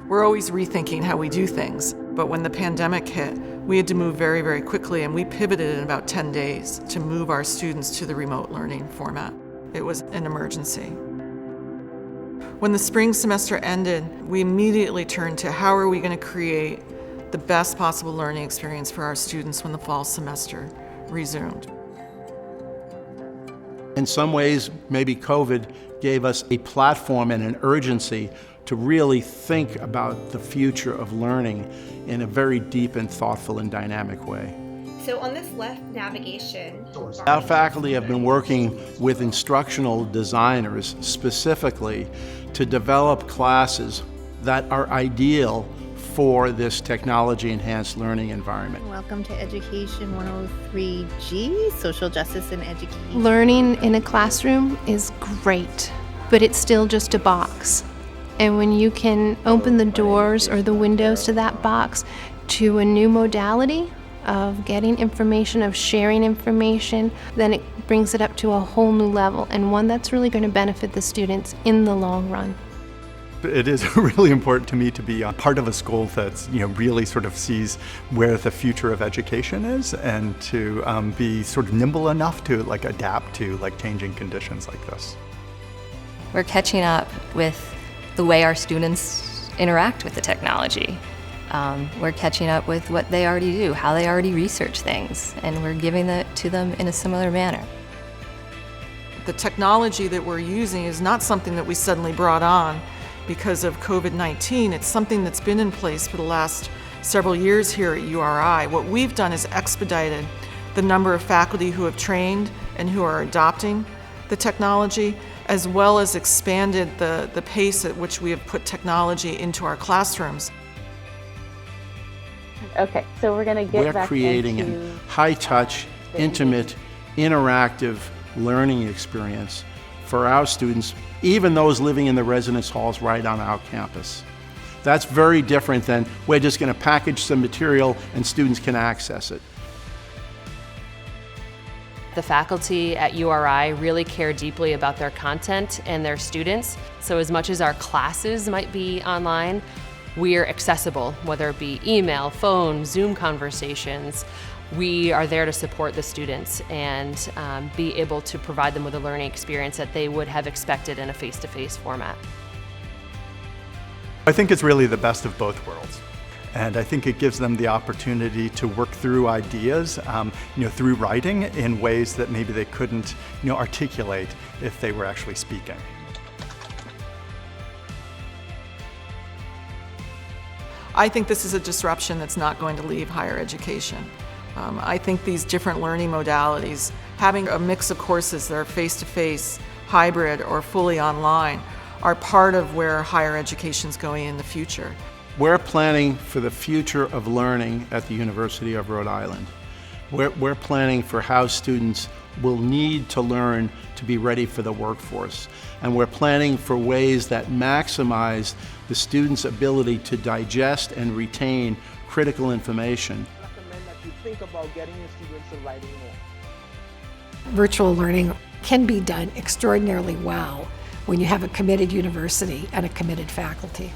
We're always rethinking how we do things, but when the pandemic hit, we had to move very, very quickly, and we pivoted in about 10 days to move our students to the remote learning format. It was an emergency. When the spring semester ended, we immediately turned to how are we going to create the best possible learning experience for our students when the fall semester resumed. In some ways, maybe COVID gave us a platform and an urgency to really think about the future of learning in a very deep and thoughtful and dynamic way. So on this left navigation, Our faculty have been working with instructional designers specifically to develop classes that are ideal for this technology-enhanced learning environment. Welcome to Education 103G, Social Justice and Education. Learning in a classroom is great, but it's still just a box. And when you can open the doors or the windows to that box to a new modality of getting information, of sharing information, then it brings it up to a whole new level, and one that's really going to benefit the students in the long run. It is really important to me to be a part of a school that's really sort of sees where the future of education is, and to be sort of nimble enough to adapt to changing conditions like this. We're catching up with the way our students interact with the technology. We're catching up with what they already do, how they already research things, and we're giving that to them in a similar manner. The technology that we're using is not something that we suddenly brought on because of COVID-19. It's something that's been in place for the last several years here at URI. What we've done is expedited the number of faculty who have trained and who are adopting the technology, as well as expanded the pace at which we have put technology into our classrooms. Okay, so we're going to get back We're creating a high-touch, intimate, interactive learning experience for our students, even those living in the residence halls right on our campus. That's very different than we're just going to package some material and students can access it. The faculty at URI really care deeply about their content and their students. So as much as our classes might be online, we're accessible, whether it be email, phone, Zoom conversations. We are there to support the students and be able to provide them with a learning experience that they would have expected in a face-to-face format. I think it's really the best of both worlds. And I think it gives them the opportunity to work through ideas, through writing in ways that maybe they couldn't, articulate if they were actually speaking. I think this is a disruption that's not going to leave higher education. I think these different learning modalities, having a mix of courses that are face-to-face, hybrid, or fully online, are part of where higher education is going in the future. We're planning for the future of learning at the University of Rhode Island. We're planning for how students will need to learn to be ready for the workforce. And we're planning for ways that maximize the students' ability to digest and retain critical information. I recommend that you think about getting your students to writing more. Virtual learning can be done extraordinarily well when you have a committed university and a committed faculty.